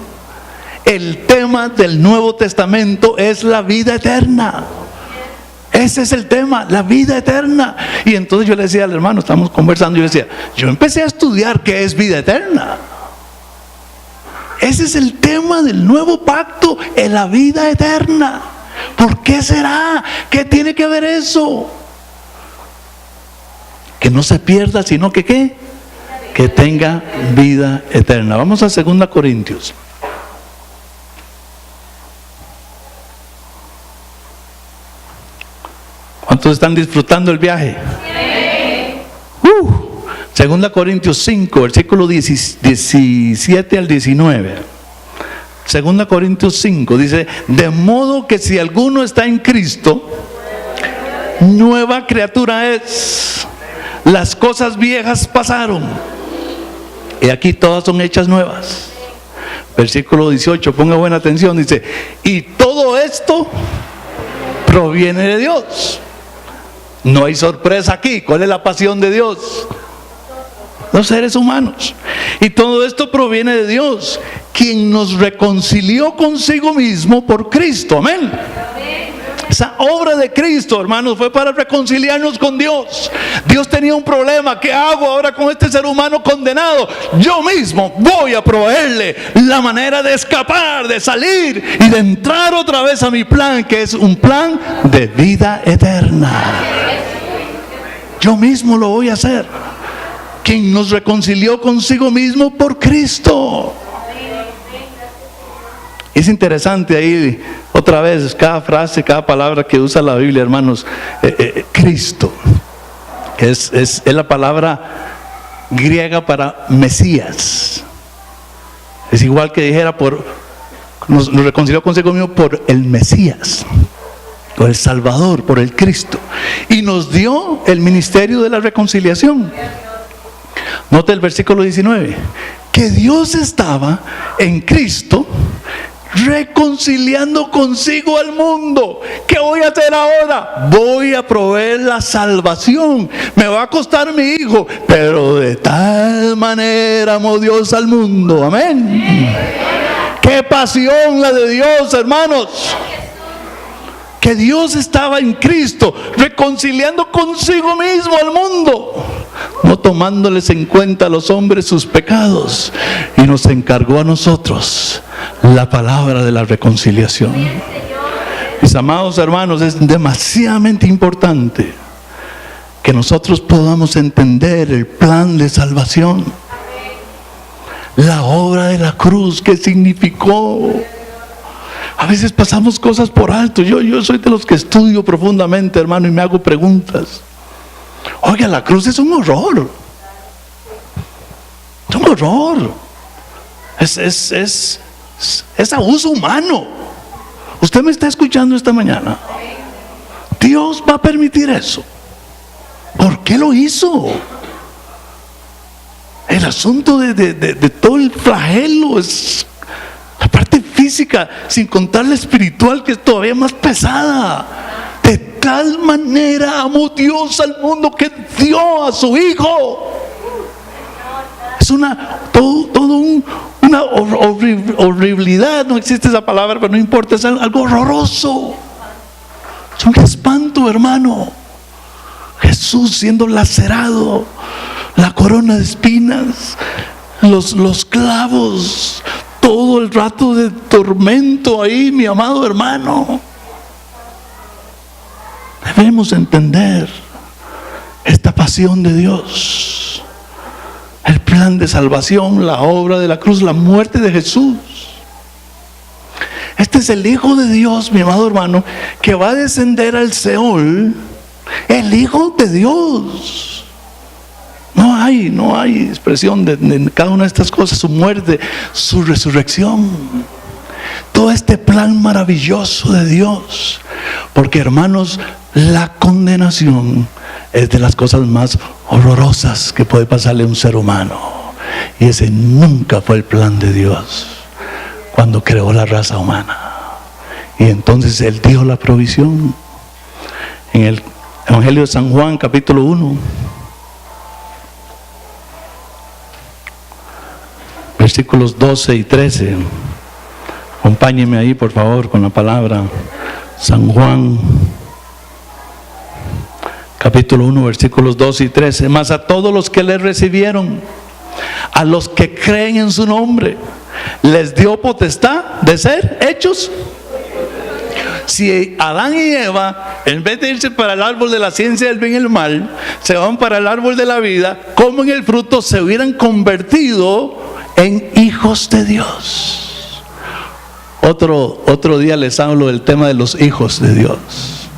El tema del Nuevo Testamento es la vida eterna. Ese es el tema, la vida eterna. Y entonces yo le decía al hermano, estamos conversando, yo le decía, yo empecé a estudiar qué es vida eterna. Ese es el tema del nuevo pacto, en la vida eterna. ¿Por qué será? ¿Qué tiene que ver eso? Que no se pierda, sino que ¿qué? Que tenga vida eterna. Vamos a 2 Corintios. ¿Cuántos están disfrutando el viaje? 2 Corintios 5, versículo 17 al 19. 2 Corintios 5 dice, de modo que si alguno está en Cristo, nueva criatura es. Las cosas viejas pasaron, y aquí todas son hechas nuevas. Versículo 18, ponga buena atención, dice, y todo esto proviene de Dios. No hay sorpresa aquí. ¿Cuál es la pasión de Dios? Los seres humanos. Y todo esto proviene de Dios, quien nos reconcilió consigo mismo por Cristo. Amén. Esa obra de Cristo, hermanos, fue para reconciliarnos con Dios. Dios tenía un problema. ¿Qué hago ahora con este ser humano condenado? Yo mismo voy a proveerle la manera de escapar, de salir y de entrar otra vez a mi plan, que es un plan de vida eterna. Yo mismo lo voy a hacer. Quien nos reconcilió consigo mismo por Cristo. Es interesante ahí, otra vez, cada frase, cada palabra que usa la Biblia, hermanos. Cristo es la palabra griega para Mesías. Es igual que dijera nos reconcilió consigo mismo por el Mesías, por el Salvador, por el Cristo, y nos dio el ministerio de la reconciliación. Note el versículo 19, que Dios estaba en Cristo reconciliando consigo al mundo. ¿Qué voy a hacer ahora? Voy a proveer la salvación. Me va a costar mi hijo, pero de tal manera amó Dios al mundo. Amén. ¡Qué pasión la de Dios, hermanos! Que Dios estaba en Cristo reconciliando consigo mismo al mundo, no tomándoles en cuenta a los hombres sus pecados, y nos encargó a nosotros la palabra de la reconciliación. Mis amados hermanos, es demasiadamente importante que nosotros podamos entender el plan de salvación, la obra de la cruz, ¿qué significó? A veces pasamos cosas por alto. Yo soy de los que estudio profundamente, hermano, y me hago preguntas. Oiga, la cruz es un horror. Es un horror. Es abuso humano. Usted me está escuchando esta mañana. Dios va a permitir eso. ¿Por qué lo hizo? El asunto de todo el flagelo es la parte física, sin contar la espiritual, que es todavía más pesada. De tal manera amó Dios al mundo que dio a su Hijo. Es una horribilidad, no existe esa palabra, pero no importa, es algo horroroso. Es un espanto, hermano. Jesús siendo lacerado, la corona de espinas, los clavos, todo el rato de tormento ahí, mi amado hermano. Debemos entender esta pasión de Dios, el plan de salvación, la obra de la cruz, la muerte de Jesús. Este es el Hijo de Dios, mi amado hermano, que va a descender al Seol, el Hijo de Dios. No hay expresión de cada una de estas cosas: su muerte, su resurrección, todo este plan maravilloso de Dios. Porque, hermanos, la condenación es de las cosas más horrorosas que puede pasarle a un ser humano, y ese nunca fue el plan de Dios cuando creó la raza humana. Y entonces Él dio la provisión. En el Evangelio de San Juan, capítulo 1, versículos 12 y 13. Acompáñenme ahí, por favor, con la palabra. San Juan, capítulo 1, versículos 12 y 13. Mas a todos los que le recibieron, a los que creen en su nombre, les dio potestad de ser hechos. Si Adán y Eva, en vez de irse para el árbol de la ciencia del bien y el mal, se van para el árbol de la vida, como en el fruto, se hubieran convertido en hijos de Dios. Otro día les hablo del tema de los hijos de Dios,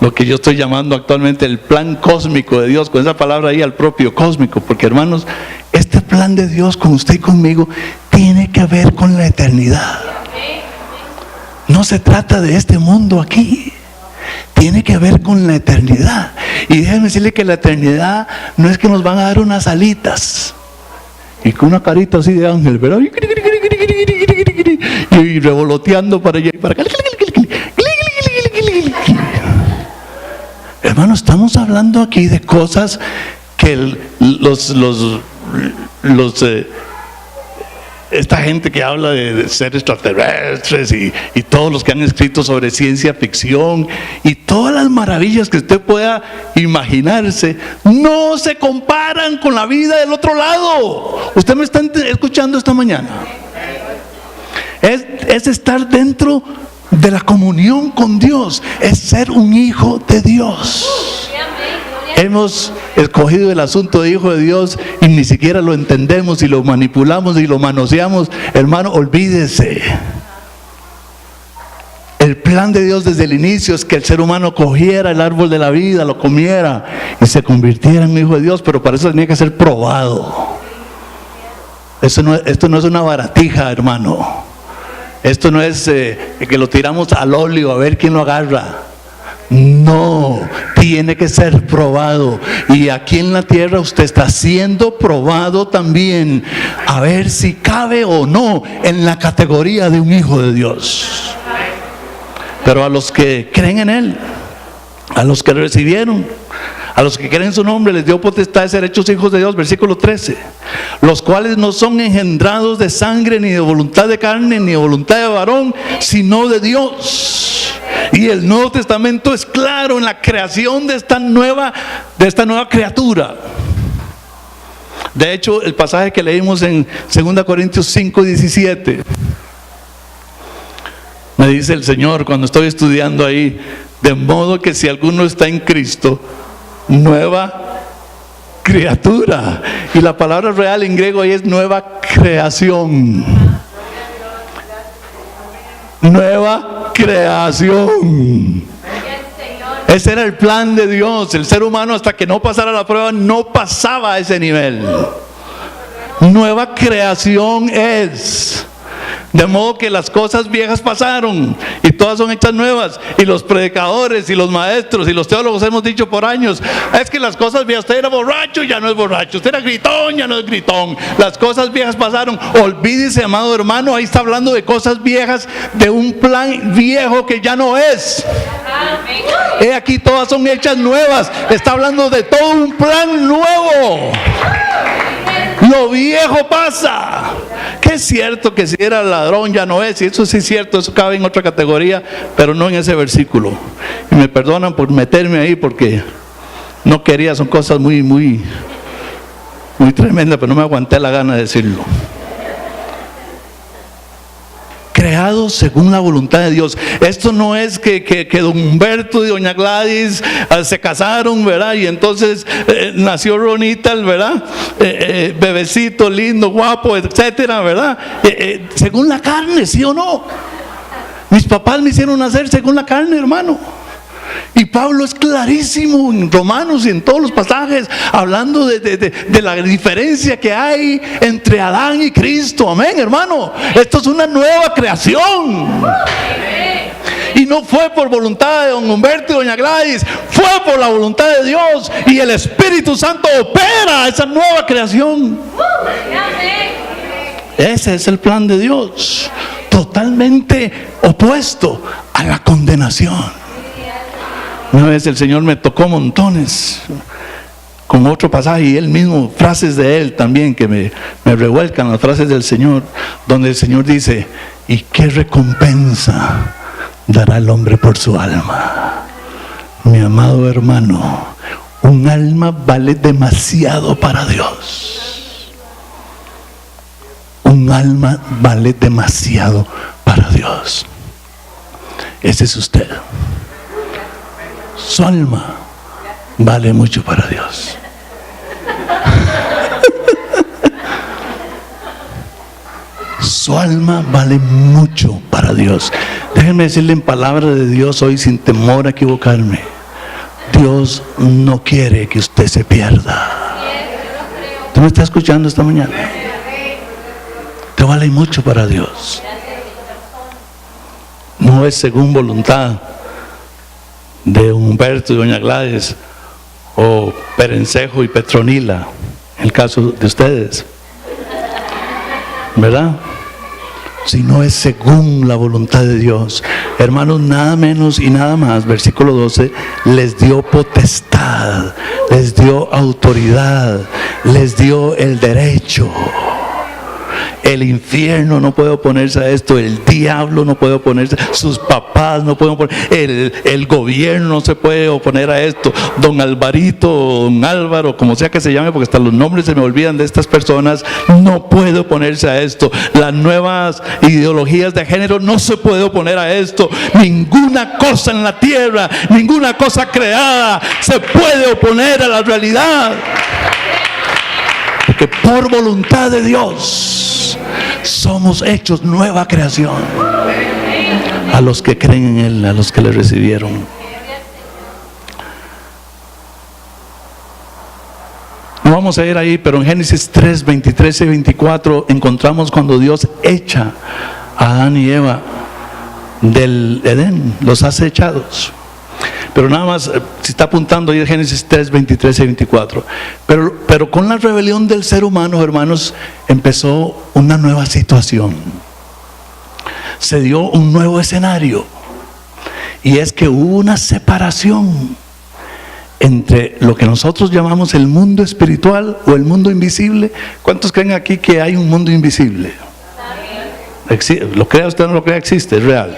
lo que yo estoy llamando actualmente el plan cósmico de Dios, con esa palabra ahí, al propio cósmico. Porque, hermanos, este plan de Dios con usted y conmigo tiene que ver con la eternidad. No se trata de este mundo aquí, tiene que ver con la eternidad. Y déjenme decirle que la eternidad no es que nos van a dar unas alitas y con una carita así de ángel, ¿verdad? Y revoloteando para allá y para acá. Hermano, estamos hablando aquí de cosas que esta gente que habla de seres extraterrestres y todos los que han escrito sobre ciencia ficción y todas las maravillas que usted pueda imaginarse, no se comparan con la vida del otro lado. Usted me está escuchando esta mañana. Es estar dentro de la comunión con Dios, es ser un hijo de Dios. Hemos escogido el asunto de hijo de Dios y ni siquiera lo entendemos y lo manipulamos y lo manoseamos. Hermano, olvídese. El plan de Dios desde el inicio es que el ser humano cogiera el árbol de la vida, lo comiera y se convirtiera en hijo de Dios, pero para eso tenía que ser probado. Esto no es una baratija, hermano. Esto no es que lo tiramos al óleo a ver quién lo agarra. No, tiene que ser probado. Y aquí en la tierra usted está siendo probado también, a ver si cabe o no en la categoría de un hijo de Dios. Pero a los que creen en Él, a los que recibieron, A los que creen en su nombre les dio potestad de ser hechos hijos de Dios, versículo 13. Los cuales no son engendrados de sangre, ni de voluntad de carne, ni de voluntad de varón, sino de Dios. Y el Nuevo Testamento es claro en la creación de esta nueva criatura. De hecho, el pasaje que leímos en 2 Corintios 5:17, me dice el Señor cuando estoy estudiando ahí: de modo que si alguno está en Cristo, nueva criatura. Y la palabra real en griego ahí es nueva creación. Nueva creación. Ese era el plan de Dios. El ser humano, hasta que no pasara la prueba, no pasaba a ese nivel. Nueva creación es. De modo que las cosas viejas pasaron y todas son hechas nuevas. Y los predicadores y los maestros y los teólogos hemos dicho por años: es que las cosas viejas, usted era borracho, ya no es borracho, usted era gritón, ya no es gritón. Las cosas viejas pasaron. Olvídese, amado hermano, ahí está hablando de cosas viejas, de un plan viejo que ya no es. He aquí, todas son hechas nuevas. Está hablando de todo un plan nuevo. Lo viejo pasa. Que es cierto que si era ladrón ya no es, y eso sí es cierto, eso cabe en otra categoría, pero no en ese versículo. Y me perdonan por meterme ahí porque no quería, son cosas muy tremendas, pero no me aguanté la gana de decirlo. Creados según la voluntad de Dios. Esto no es que don Humberto y doña Gladys se casaron, ¿verdad? Y entonces nació Ronita, ¿verdad? Bebecito, lindo, guapo, etcétera, ¿verdad? Según la carne, ¿sí o no? Mis papás me hicieron nacer según la carne, hermano. Y Pablo es clarísimo en Romanos y en todos los pasajes, hablando de la diferencia que hay entre Adán y Cristo. Amén, hermano. Esto es una nueva creación. Y no fue por voluntad de don Humberto y doña Gladys, fue por la voluntad de Dios. Y el Espíritu Santo opera esa nueva creación. Ese es el plan de Dios, totalmente opuesto a la condenación. Una vez el Señor me tocó montones con otro pasaje, y él mismo, frases de él también que me revuelcan las frases del Señor, donde el Señor dice: ¿y qué recompensa dará el hombre por su alma? Mi amado hermano, un alma vale demasiado para Dios. Un alma vale demasiado para Dios. Ese es usted. Su alma vale mucho para Dios. Su alma vale mucho para Dios. Déjenme decirle en palabra de Dios hoy, sin temor a equivocarme: Dios no quiere que usted se pierda. ¿Usted me está escuchando esta mañana? Te vale mucho para Dios. No es según voluntad de Humberto y doña Gladys, o Perencejo y Petronila, en el caso de ustedes, ¿verdad? Si no es según la voluntad de Dios. Hermanos, nada menos y nada más, versículo 12, les dio potestad, les dio autoridad, les dio el derecho. El infierno no puede oponerse a esto, el diablo no puede oponerse, sus papás no pueden oponer, el gobierno no se puede oponer a esto, don Alvarito, don Álvaro, como sea que se llame, porque hasta los nombres se me olvidan de estas personas, no puede oponerse a esto. Las nuevas ideologías de género no se puede oponer a esto. Ninguna cosa en la tierra, ninguna cosa creada se puede oponer a la realidad, porque por voluntad de Dios somos hechos nueva creación. A los que creen en Él, a los que le recibieron. No vamos a ir ahí, pero en Génesis 3, 23 y 24 encontramos cuando Dios echa a Adán y Eva del Edén, los hace echados. Pero nada más, si está apuntando ahí Génesis 3, 23 y 24. Pero con la rebelión del ser humano, hermanos, empezó una nueva situación. Se dio un nuevo escenario. Y es que hubo una separación entre lo que nosotros llamamos el mundo espiritual o el mundo invisible. ¿Cuántos creen aquí que hay un mundo invisible? ¿Lo crea usted o no lo crea? Existe, es real.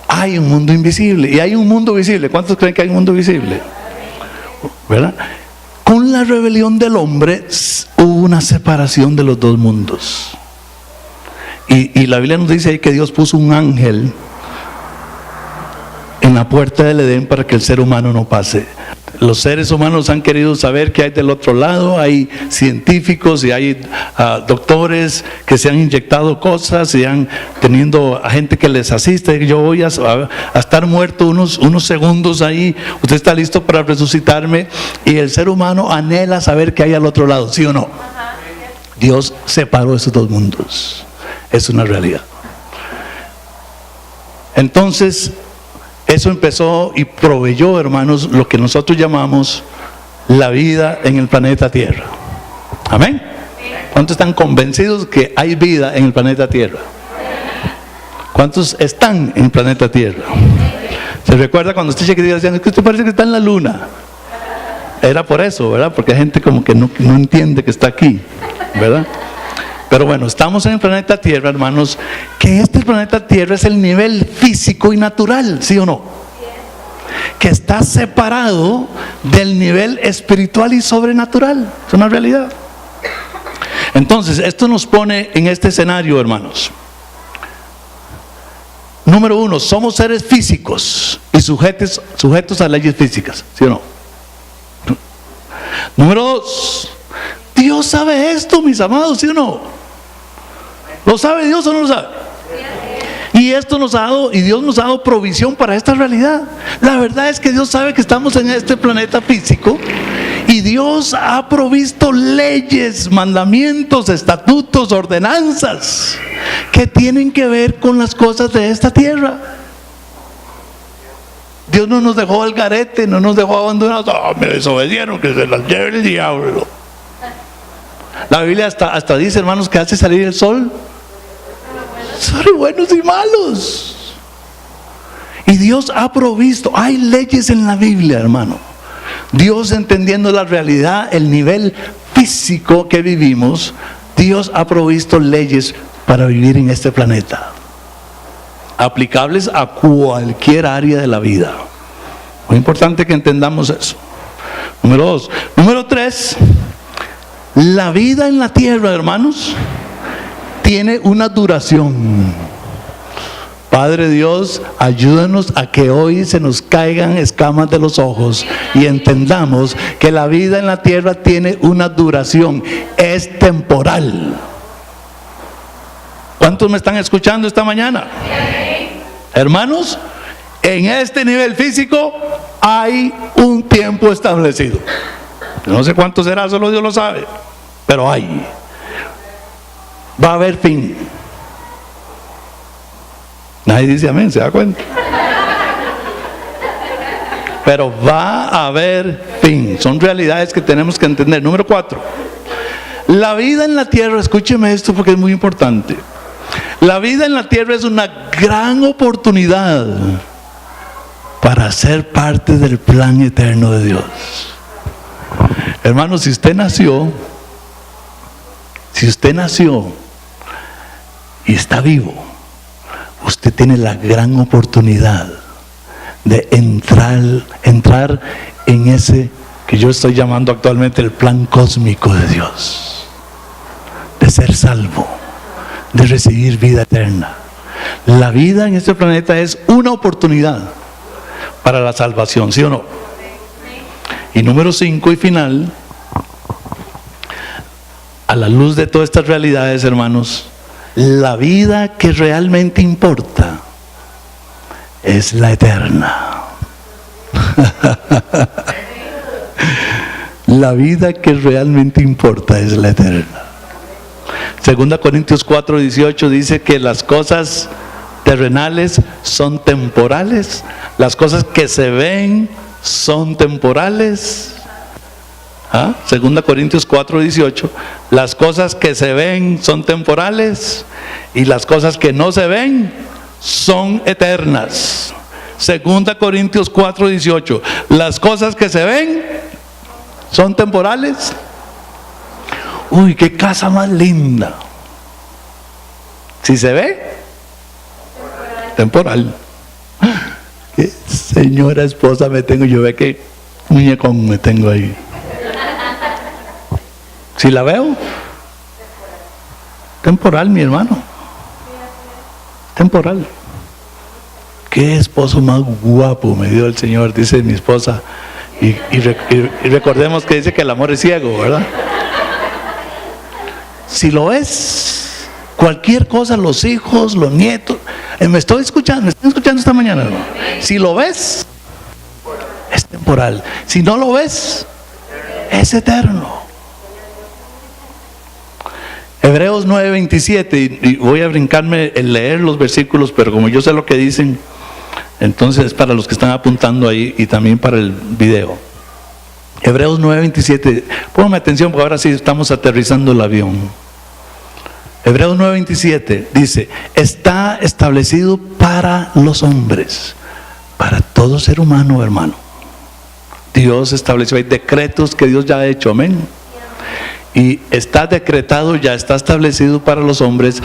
Hay un mundo invisible y hay un mundo visible. ¿Cuántos creen que hay un mundo visible? ¿Verdad? Con la rebelión del hombre hubo una separación de los dos mundos. Y la Biblia nos dice ahí que Dios puso un ángel en la puerta del Edén para que el ser humano no pase. Los seres humanos han querido saber qué hay del otro lado. Hay científicos y hay doctores que se han inyectado cosas y han teniendo a gente que les asiste. Yo voy a estar muerto unos segundos ahí. Usted está listo para resucitarme. Y el ser humano anhela saber qué hay al otro lado, ¿sí o no? Dios separó esos dos mundos. Es una realidad. Entonces, eso empezó y proveyó, hermanos, lo que nosotros llamamos la vida en el planeta Tierra. Amén. ¿Cuántos están convencidos que hay vida en el planeta Tierra? ¿Cuántos están en el planeta Tierra? ¿Se recuerda cuando usted chiquitito decían que usted parece que está en la luna? Era por eso, ¿verdad? Porque hay gente como que no entiende que está aquí, ¿verdad? Pero bueno, estamos en el planeta Tierra, hermanos, que este planeta Tierra es el nivel físico y natural, ¿sí o no? Que está separado del nivel espiritual y sobrenatural. Es una realidad. Entonces, esto nos pone en este escenario, hermanos. Número uno, somos seres físicos y sujetos a leyes físicas, ¿sí o no? Número dos, Dios sabe esto, mis amados, ¿sí o no? ¿Lo sabe Dios o no lo sabe? Y esto nos ha dado, y Dios nos ha dado provisión para esta realidad. La verdad es que Dios sabe que estamos en este planeta físico y Dios ha provisto leyes, mandamientos, estatutos, ordenanzas que tienen que ver con las cosas de esta tierra. Dios no nos dejó al garete, no nos dejó abandonados. Me desobedecieron, que se las lleve el diablo. La Biblia hasta dice, hermanos, que hace salir el sol sobre buenos y malos. Y Dios ha provisto, hay leyes en la Biblia, hermano. Dios, entendiendo la realidad, el nivel físico que vivimos, Dios ha provisto leyes para vivir en este planeta, aplicables a cualquier área de la vida. Muy importante que entendamos eso. Número dos. Número tres, la vida en la tierra, hermanos, tiene una duración. Padre Dios, ayúdanos a que hoy se nos caigan escamas de los ojos y entendamos que la vida en la tierra tiene una duración, es temporal. ¿Cuántos me están escuchando esta mañana? Hermanos, en este nivel físico hay un tiempo establecido. No sé cuánto será, solo Dios lo sabe, pero hay. Va a haber fin. Nadie dice amén, ¿se da cuenta? Pero va a haber fin. Son realidades que tenemos que entender. Número 4. La vida en la tierra, escúcheme esto porque es muy importante. La vida en la tierra es una gran oportunidad para ser parte del plan eterno de Dios. Hermano, si usted nació y está vivo, usted tiene la gran oportunidad de entrar en ese que yo estoy llamando actualmente el plan cósmico de Dios, de ser salvo, de recibir vida eterna. La vida en este planeta es una oportunidad para la salvación, ¿sí o no? Y número 5 y final, a la luz de todas estas realidades, hermanos, la vida que realmente importa es la eterna. La vida que realmente importa es la eterna. 2 Corintios 4:18 dice que las cosas terrenales son temporales, las cosas que se ven son temporales. 2 Corintios 4:18, las cosas que se ven son temporales y las cosas que no se ven son eternas. Segunda Corintios 4:18. Las cosas que se ven son temporales. Uy, qué casa más linda. Si se ve, temporal. Qué señora esposa me tengo, yo ve que muñecón me tengo ahí. Si la veo, temporal, mi hermano. Temporal. Qué esposo más guapo me dio el Señor, dice mi esposa. Y recordemos que dice que el amor es ciego, ¿verdad? Si lo ves, cualquier cosa, los hijos, los nietos, me están escuchando esta mañana, ¿no? Si lo ves, es temporal. Si no lo ves, es eterno. Hebreos 9:27, y voy a brincarme el leer los versículos, pero como yo sé lo que dicen, entonces es para los que están apuntando ahí y también para el video. Hebreos 9:27, póngame atención porque ahora sí estamos aterrizando el avión. Hebreos 9:27 dice: está establecido para los hombres, para todo ser humano, hermano. Dios estableció, hay decretos que Dios ya ha hecho, amén. Y está decretado, ya está establecido para los hombres